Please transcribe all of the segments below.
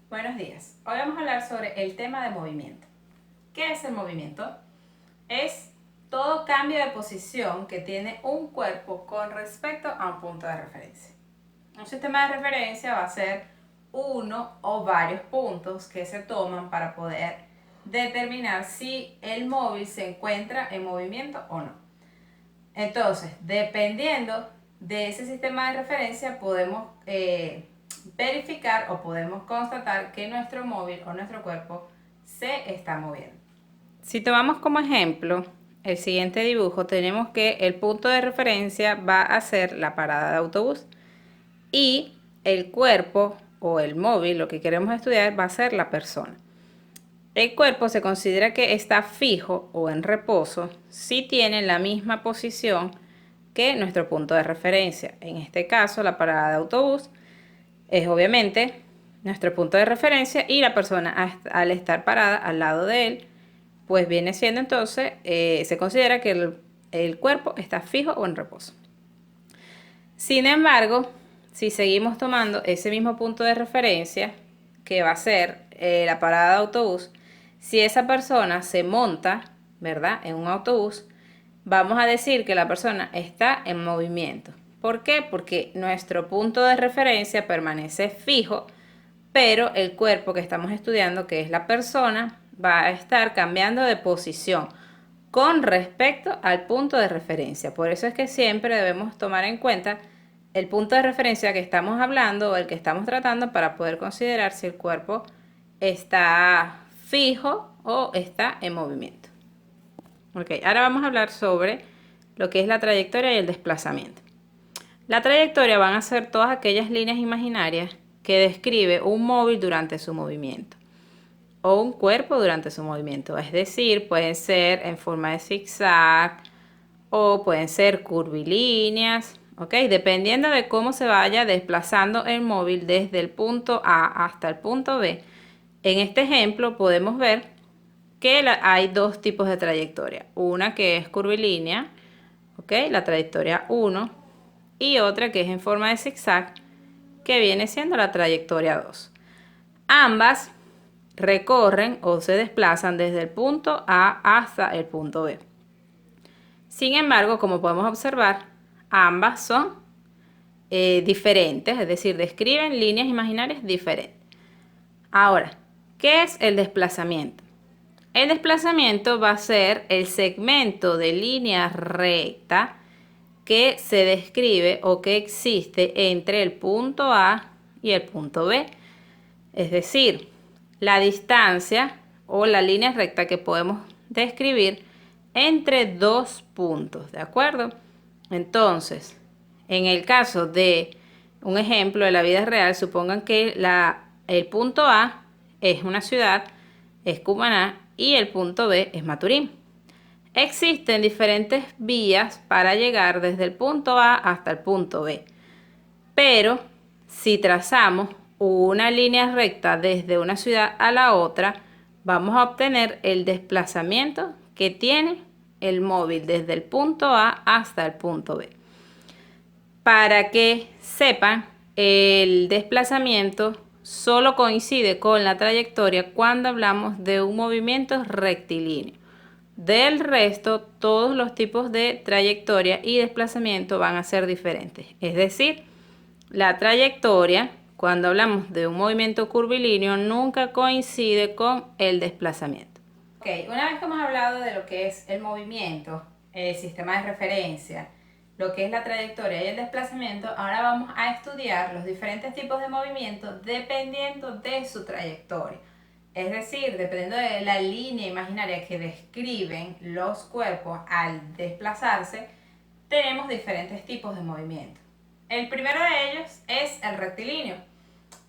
Buenos días. Hoy vamos a hablar sobre el tema de movimiento. ¿Qué es el movimiento? Es todo cambio de posición que tiene un cuerpo con respecto a un punto de referencia. Un sistema de referencia va a ser uno o varios puntos que se toman para poder determinar si el móvil se encuentra en movimiento o no. Entonces, dependiendo de ese sistema de referencia, podemos verificar o podemos constatar que nuestro móvil o nuestro cuerpo se está moviendo. Si tomamos como ejemplo el siguiente dibujo, tenemos que el punto de referencia va a ser la parada de autobús y el cuerpo o el móvil, lo que queremos estudiar, va a ser la persona. El cuerpo se considera que está fijo o en reposo si tiene la misma posición que nuestro punto de referencia. En este caso, la parada de autobús es obviamente nuestro punto de referencia y la persona al estar parada al lado de él, pues viene siendo entonces, se considera que el cuerpo está fijo o en reposo. Sin embargo, si seguimos tomando ese mismo punto de referencia, que va a ser la parada de autobús, si esa persona se monta, ¿verdad?, en un autobús, vamos a decir que la persona está en movimiento. ¿Por qué? Porque nuestro punto de referencia permanece fijo, pero el cuerpo que estamos estudiando, que es la persona, va a estar cambiando de posición con respecto al punto de referencia. Por eso es que siempre debemos tomar en cuenta el punto de referencia que estamos hablando o el que estamos tratando para poder considerar si el cuerpo está fijo o está en movimiento. Ok, ahora vamos a hablar sobre lo que es la trayectoria y el desplazamiento. La trayectoria van a ser todas aquellas líneas imaginarias que describe un móvil durante su movimiento o un cuerpo durante su movimiento. Es decir, pueden ser en forma de zigzag o pueden ser curvilíneas, ¿ok? Dependiendo de cómo se vaya desplazando el móvil desde el punto A hasta el punto B. En este ejemplo podemos ver que hay dos tipos de trayectoria. Una que es curvilínea, ¿ok? La trayectoria 1, y otra que es en forma de zigzag, que viene siendo la trayectoria 2. Ambas recorren o se desplazan desde el punto A hasta el punto B. Sin embargo, como podemos observar, ambas son diferentes, es decir, describen líneas imaginarias diferentes. Ahora, ¿qué es el desplazamiento? El desplazamiento va a ser el segmento de línea recta que se describe o que existe entre el punto A y el punto B. Es decir, la distancia o la línea recta que podemos describir entre dos puntos, ¿de acuerdo? Entonces, en el caso de un ejemplo de la vida real, supongan que el punto A es una ciudad, es Cumaná, y el punto B es Maturín. Existen diferentes vías para llegar desde el punto A hasta el punto B, pero si trazamos una línea recta desde una ciudad a la otra, vamos a obtener el desplazamiento que tiene el móvil desde el punto A hasta el punto B. Para que sepan, el desplazamiento solo coincide con la trayectoria cuando hablamos de un movimiento rectilíneo. Del resto, todos los tipos de trayectoria y desplazamiento van a ser diferentes. Es decir, la trayectoria, cuando hablamos de un movimiento curvilíneo, nunca coincide con el desplazamiento. Ok, una vez que hemos hablado de lo que es el movimiento, el sistema de referencia, lo que es la trayectoria y el desplazamiento, ahora vamos a estudiar los diferentes tipos de movimiento dependiendo de su trayectoria. Es decir, dependiendo de la línea imaginaria que describen los cuerpos al desplazarse, tenemos diferentes tipos de movimiento. El primero de ellos es el rectilíneo.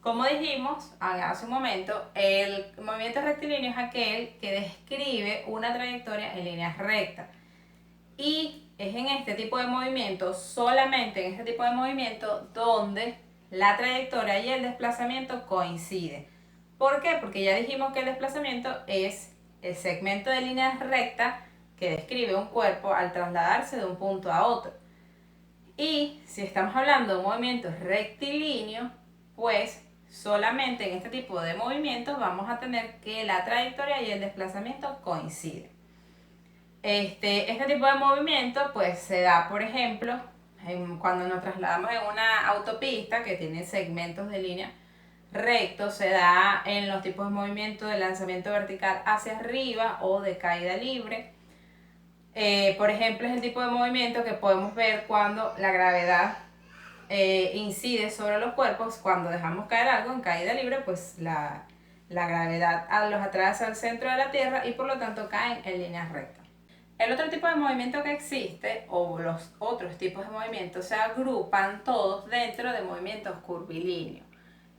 Como dijimos hace un momento, el movimiento rectilíneo es aquel que describe una trayectoria en líneas rectas. Y es en este tipo de movimiento, solamente en este tipo de movimiento, donde la trayectoria y el desplazamiento coinciden. ¿Por qué? Porque ya dijimos que el desplazamiento es el segmento de líneas rectas que describe un cuerpo al trasladarse de un punto a otro. Y si estamos hablando de un movimiento rectilíneo, pues solamente en este tipo de movimientos vamos a tener que la trayectoria y el desplazamiento coinciden. Este tipo de movimiento pues se da, por ejemplo, cuando nos trasladamos en una autopista que tiene segmentos de línea rectos, se da en los tipos de movimiento de lanzamiento vertical hacia arriba o de caída libre. Por ejemplo, es el tipo de movimiento que podemos ver cuando la gravedad incide sobre los cuerpos. Cuando dejamos caer algo en caída libre, pues la gravedad los atrae hacia el centro de la Tierra y por lo tanto caen en líneas rectas. El otro tipo de movimiento que existe, o los otros tipos de movimientos, se agrupan todos dentro de movimientos curvilíneos.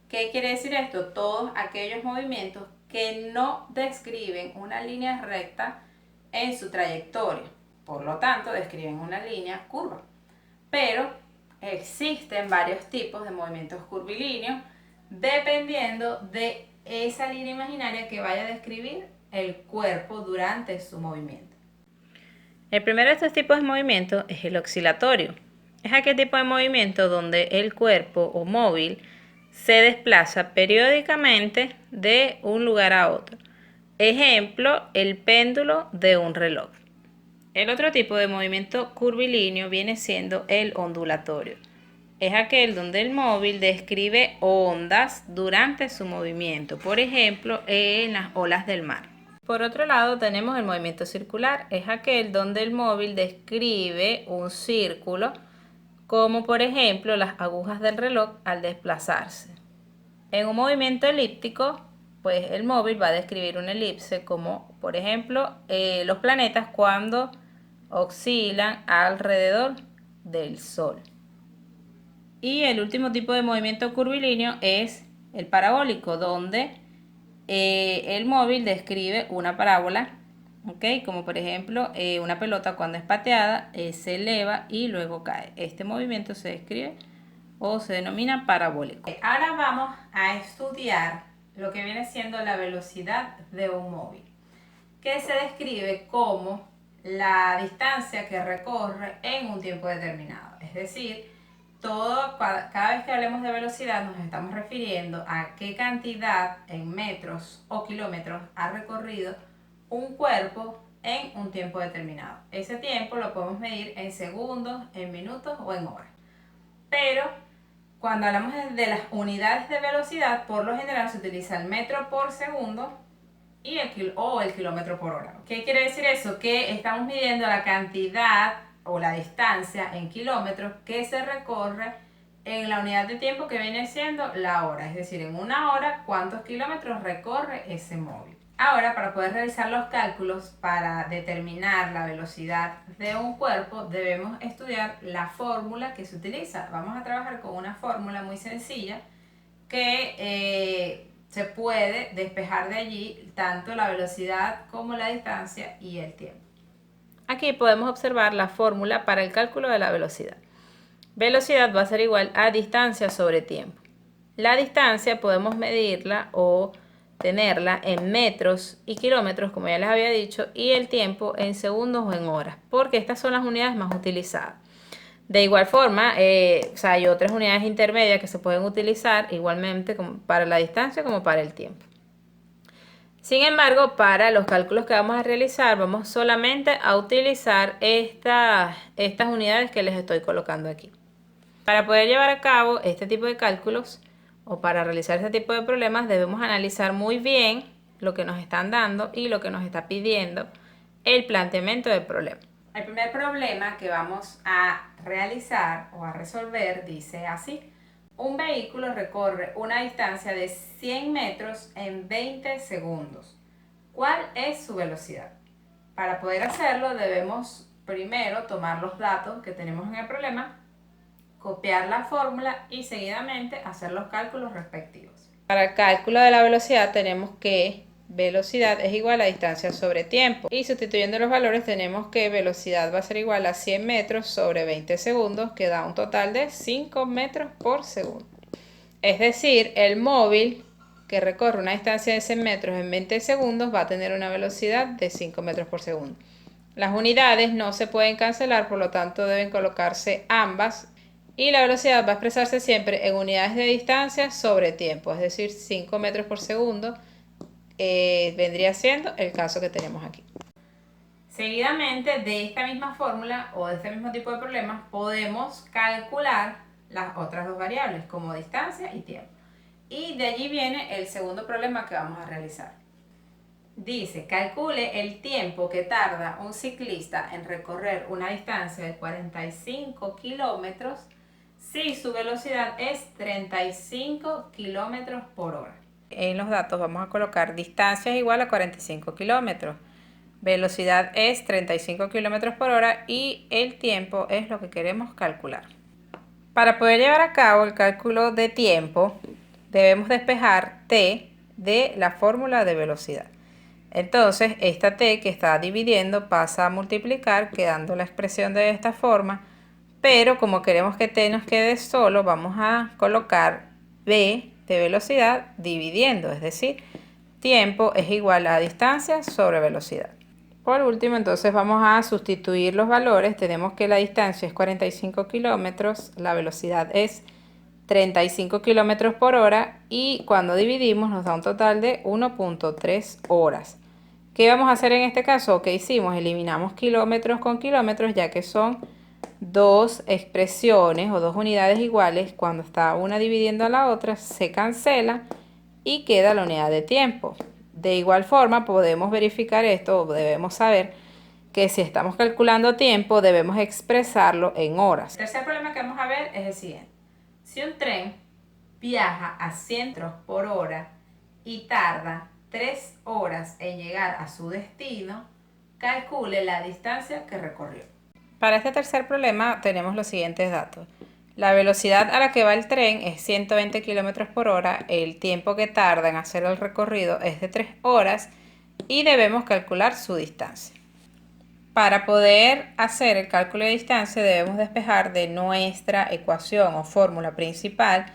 ¿Qué quiere decir esto? Todos aquellos movimientos que no describen una línea recta en su trayectoria, por lo tanto describen una línea curva. Pero existen varios tipos de movimientos curvilíneos dependiendo de esa línea imaginaria que vaya a describir el cuerpo durante su movimiento. El primero de estos tipos de movimiento es el oscilatorio. Es aquel tipo de movimiento donde el cuerpo o móvil se desplaza periódicamente de un lugar a otro. Ejemplo, el péndulo de un reloj. El otro tipo de movimiento curvilíneo viene siendo el ondulatorio. Es aquel donde el móvil describe ondas durante su movimiento, por ejemplo, en las olas del mar. Por otro lado, tenemos el movimiento circular. Es aquel donde el móvil describe un círculo, como por ejemplo las agujas del reloj al desplazarse. En un movimiento elíptico, pues el móvil va a describir una elipse, como por ejemplo los planetas cuando oscilan alrededor del Sol. Y el último tipo de movimiento curvilíneo es el parabólico, donde el móvil describe una parábola, ¿okay? Como por ejemplo una pelota cuando es pateada se eleva y luego cae. Este movimiento se describe o se denomina parabólico. Ahora vamos a estudiar lo que viene siendo la velocidad de un móvil, que se describe como la distancia que recorre en un tiempo determinado. Es decir, cada vez que hablemos de velocidad nos estamos refiriendo a qué cantidad en metros o kilómetros ha recorrido un cuerpo en un tiempo determinado. Ese tiempo lo podemos medir en segundos, en minutos o en horas. Pero cuando hablamos de las unidades de velocidad, por lo general se utiliza el metro por segundo y el kilómetro por hora. ¿Qué quiere decir eso? Que estamos midiendo la cantidad o la distancia en kilómetros que se recorre en la unidad de tiempo que viene siendo la hora. Es decir, en una hora, ¿cuántos kilómetros recorre ese móvil? Ahora, para poder realizar los cálculos para determinar la velocidad de un cuerpo, debemos estudiar la fórmula que se utiliza. Vamos a trabajar con una fórmula muy sencilla que se puede despejar de allí tanto la velocidad como la distancia y el tiempo. Aquí podemos observar la fórmula para el cálculo de la velocidad. Velocidad va a ser igual a distancia sobre tiempo. La distancia podemos medirla o tenerla en metros y kilómetros, como ya les había dicho, y el tiempo en segundos o en horas, porque estas son las unidades más utilizadas. De igual forma, hay otras unidades intermedias que se pueden utilizar igualmente para la distancia como para el tiempo. Sin embargo, para los cálculos que vamos a realizar, vamos solamente a utilizar estas unidades que les estoy colocando aquí. Para poder llevar a cabo este tipo de cálculos o para realizar este tipo de problemas, debemos analizar muy bien lo que nos están dando y lo que nos está pidiendo el planteamiento del problema. El primer problema que vamos a realizar o a resolver dice así: un vehículo recorre una distancia de 100 metros en 20 segundos. ¿Cuál es su velocidad? Para poder hacerlo debemos primero tomar los datos que tenemos en el problema, copiar la fórmula y seguidamente hacer los cálculos respectivos. Para el cálculo de la velocidad tenemos que velocidad es igual a distancia sobre tiempo, y sustituyendo los valores tenemos que velocidad va a ser igual a 100 metros sobre 20 segundos, que da un total de 5 metros por segundo. Es decir, el móvil que recorre una distancia de 100 metros en 20 segundos va a tener una velocidad de 5 metros por segundo. Las unidades no se pueden cancelar, por lo tanto deben colocarse ambas Y la velocidad va a expresarse siempre en unidades de distancia sobre tiempo, es decir, 5 metros por segundo vendría siendo el caso que tenemos aquí. Seguidamente de esta misma fórmula o de este mismo tipo de problemas podemos calcular las otras dos variables como distancia y tiempo. Y de allí viene el segundo problema que vamos a realizar. Dice, calcule el tiempo que tarda un ciclista en recorrer una distancia de 45 kilómetros si su velocidad es 35 kilómetros por hora. En los datos vamos a colocar distancia es igual a 45 kilómetros, velocidad es 35 kilómetros por hora y el tiempo es lo que queremos calcular. Para poder llevar a cabo el cálculo de tiempo, debemos despejar t de la fórmula de velocidad. Entonces, esta t que está dividiendo pasa a multiplicar, quedando la expresión de esta forma, pero como queremos que t nos quede solo, vamos a colocar b de velocidad dividiendo, es decir, tiempo es igual a distancia sobre velocidad. Por último, entonces vamos a sustituir los valores. Tenemos que la distancia es 45 kilómetros, la velocidad es 35 kilómetros por hora y cuando dividimos nos da un total de 1.3 horas. ¿Qué vamos a hacer en este caso? ¿Qué hicimos? Eliminamos kilómetros con kilómetros, ya que son dos expresiones o dos unidades iguales. Cuando está una dividiendo a la otra se cancela y queda la unidad de tiempo. De igual forma podemos verificar esto, o debemos saber que si estamos calculando tiempo debemos expresarlo en horas. El tercer problema que vamos a ver es el siguiente. Si un tren viaja a 100 km por hora y tarda 3 horas en llegar a su destino, calcule la distancia que recorrió. Para este tercer problema tenemos los siguientes datos. La velocidad a la que va el tren es 120 km por hora, el tiempo que tarda en hacer el recorrido es de 3 horas y debemos calcular su distancia. Para poder hacer el cálculo de distancia debemos despejar de nuestra ecuación o fórmula principal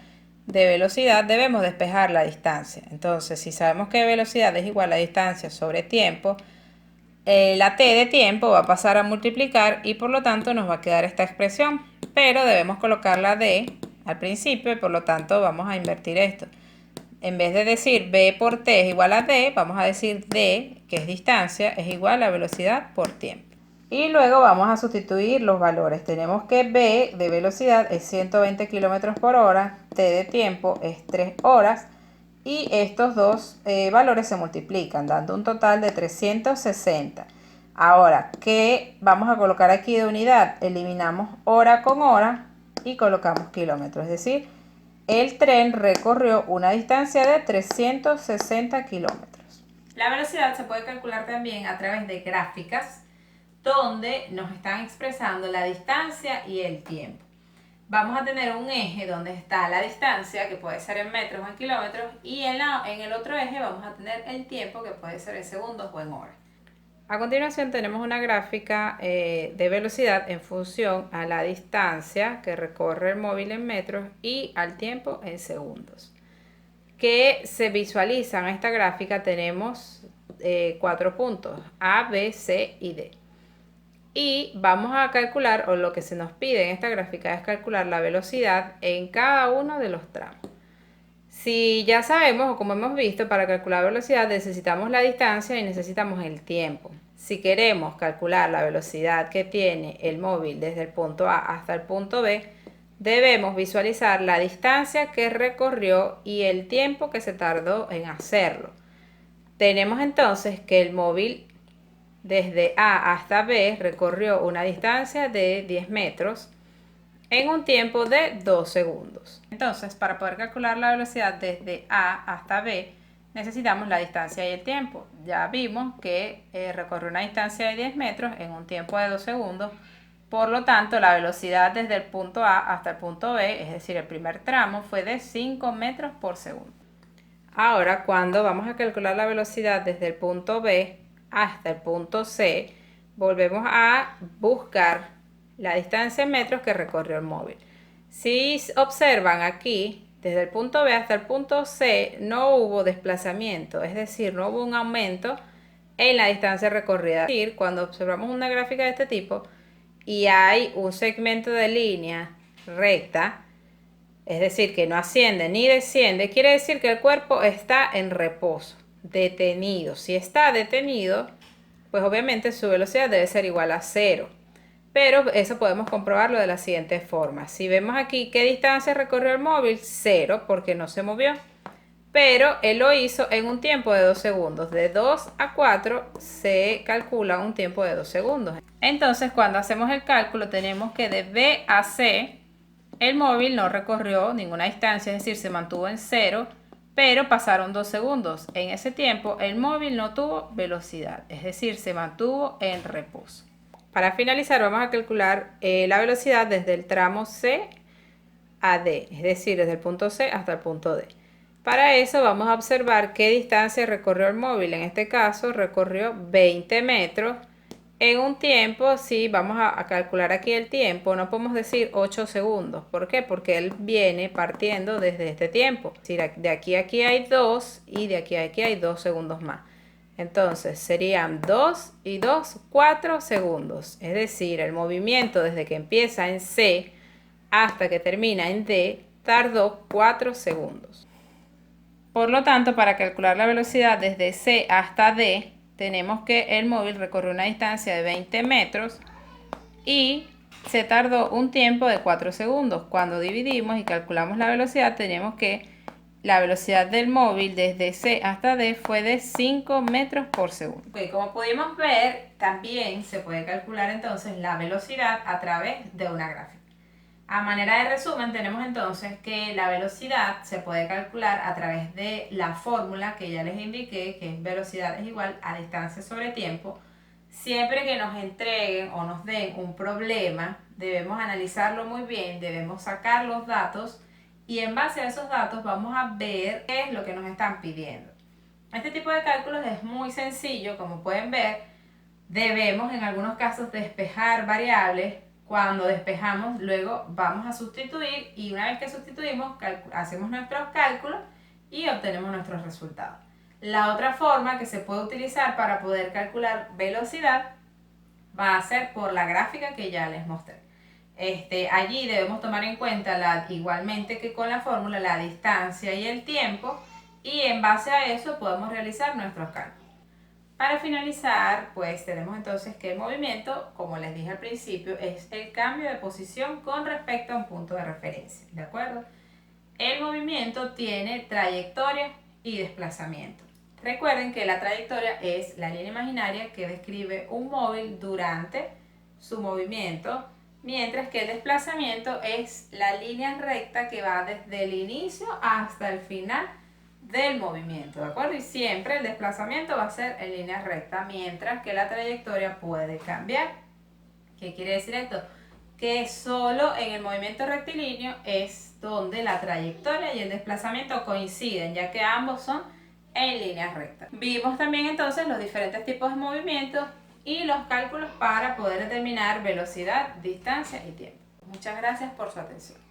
de velocidad, debemos despejar la distancia. Entonces, si sabemos que velocidad es igual a distancia sobre tiempo, la t de tiempo va a pasar a multiplicar y por lo tanto nos va a quedar esta expresión, pero debemos colocar la d al principio y por lo tanto vamos a invertir esto. En vez de decir b por t es igual a d, vamos a decir d, que es distancia, es igual a velocidad por tiempo. Y luego vamos a sustituir los valores. Tenemos que b de velocidad es 120 km por hora, t de tiempo es 3 horas y estos dos valores se multiplican dando un total de 360. Ahora, ¿qué vamos a colocar aquí de unidad? Eliminamos hora con hora y colocamos kilómetros, es decir, el tren recorrió una distancia de 360 kilómetros. La velocidad se puede calcular también a través de gráficas donde nos están expresando la distancia y el tiempo. Vamos a tener un eje donde está la distancia, que puede ser en metros o en kilómetros, y en el otro eje vamos a tener el tiempo, que puede ser en segundos o en horas. A continuación tenemos una gráfica de velocidad en función a la distancia que recorre el móvil en metros y al tiempo en segundos. Que se visualizan en esta gráfica tenemos 4 puntos, A, B, C y D. Y vamos a calcular, o lo que se nos pide en esta gráfica es calcular la velocidad en cada uno de los tramos. Si ya sabemos, o como hemos visto, para calcular velocidad necesitamos la distancia y necesitamos el tiempo. Si queremos calcular la velocidad que tiene el móvil desde el punto A hasta el punto B, debemos visualizar la distancia que recorrió y el tiempo que se tardó en hacerlo. Tenemos entonces que el móvil desde A hasta B recorrió una distancia de 10 metros en un tiempo de 2 segundos. Entonces, para poder calcular la velocidad desde A hasta B, necesitamos la distancia y el tiempo. Ya vimos que recorrió una distancia de 10 metros en un tiempo de 2 segundos. Por lo tanto, la velocidad desde el punto A hasta el punto B, es decir, el primer tramo, fue de 5 metros por segundo. Ahora, cuando vamos a calcular la velocidad desde el punto B hasta el punto C, volvemos a buscar la distancia en metros que recorrió el móvil. Si observan aquí, desde el punto B hasta el punto C no hubo desplazamiento, es decir, no hubo un aumento en la distancia recorrida. Es decir, cuando observamos una gráfica de este tipo y hay un segmento de línea recta, es decir, que no asciende ni desciende, quiere decir que el cuerpo está en reposo, detenido. Si está detenido, pues obviamente su velocidad debe ser igual a 0. Pero eso podemos comprobarlo de la siguiente forma. Si vemos aquí qué distancia recorrió el móvil, 0, porque no se movió. Pero él lo hizo en un tiempo de 2 segundos. De 2 a 4 se calcula un tiempo de 2 segundos. Entonces, cuando hacemos el cálculo, tenemos que de B a C, el móvil no recorrió ninguna distancia, es decir, se mantuvo en 0, pero pasaron 2 segundos. En ese tiempo, el móvil no tuvo velocidad, es decir, se mantuvo en reposo. Para finalizar, vamos a calcular la velocidad desde el tramo C a D, es decir, desde el punto C hasta el punto D. Para eso vamos a observar qué distancia recorrió el móvil. En este caso recorrió 20 metros en un tiempo. Si vamos a calcular aquí el tiempo, no podemos decir 8 segundos. ¿Por qué? Porque él viene partiendo desde este tiempo. Es decir, de aquí a aquí hay 2 y de aquí a aquí hay 2 segundos más. Entonces serían 2 y 2, 4 segundos. Es decir, el movimiento desde que empieza en C hasta que termina en D tardó 4 segundos. Por lo tanto, para calcular la velocidad desde C hasta D, tenemos que el móvil recorrió una distancia de 20 metros y se tardó un tiempo de 4 segundos. Cuando dividimos y calculamos la velocidad, tenemos que la velocidad del móvil desde C hasta D fue de 5 metros por segundo. Como pudimos ver, también se puede calcular entonces la velocidad a través de una gráfica. A manera de resumen, tenemos entonces que la velocidad se puede calcular a través de la fórmula que ya les indiqué, que es velocidad es igual a distancia sobre tiempo. Siempre que nos entreguen o nos den un problema, debemos analizarlo muy bien, debemos sacar los datos y en base a esos datos vamos a ver qué es lo que nos están pidiendo. Este tipo de cálculos es muy sencillo, como pueden ver. Debemos en algunos casos despejar variables. Cuando despejamos, luego vamos a sustituir y una vez que sustituimos, hacemos nuestros cálculos y obtenemos nuestros resultados. La otra forma que se puede utilizar para poder calcular velocidad va a ser por la gráfica que ya les mostré. Allí debemos tomar en cuenta, igualmente que con la fórmula, la distancia y el tiempo, y en base a eso podemos realizar nuestros cálculos. Para finalizar, pues tenemos entonces que el movimiento, como les dije al principio, es el cambio de posición con respecto a un punto de referencia, ¿de acuerdo? El movimiento tiene trayectoria y desplazamiento. Recuerden que la trayectoria es la línea imaginaria que describe un móvil durante su movimiento, mientras que el desplazamiento es la línea recta que va desde el inicio hasta el final del movimiento, ¿de acuerdo? Y siempre el desplazamiento va a ser en línea recta, mientras que la trayectoria puede cambiar. ¿Qué quiere decir esto? Que solo en el movimiento rectilíneo es donde la trayectoria y el desplazamiento coinciden, ya que ambos son en línea recta. Vimos también entonces los diferentes tipos de movimientos y los cálculos para poder determinar velocidad, distancia y tiempo. Muchas gracias por su atención.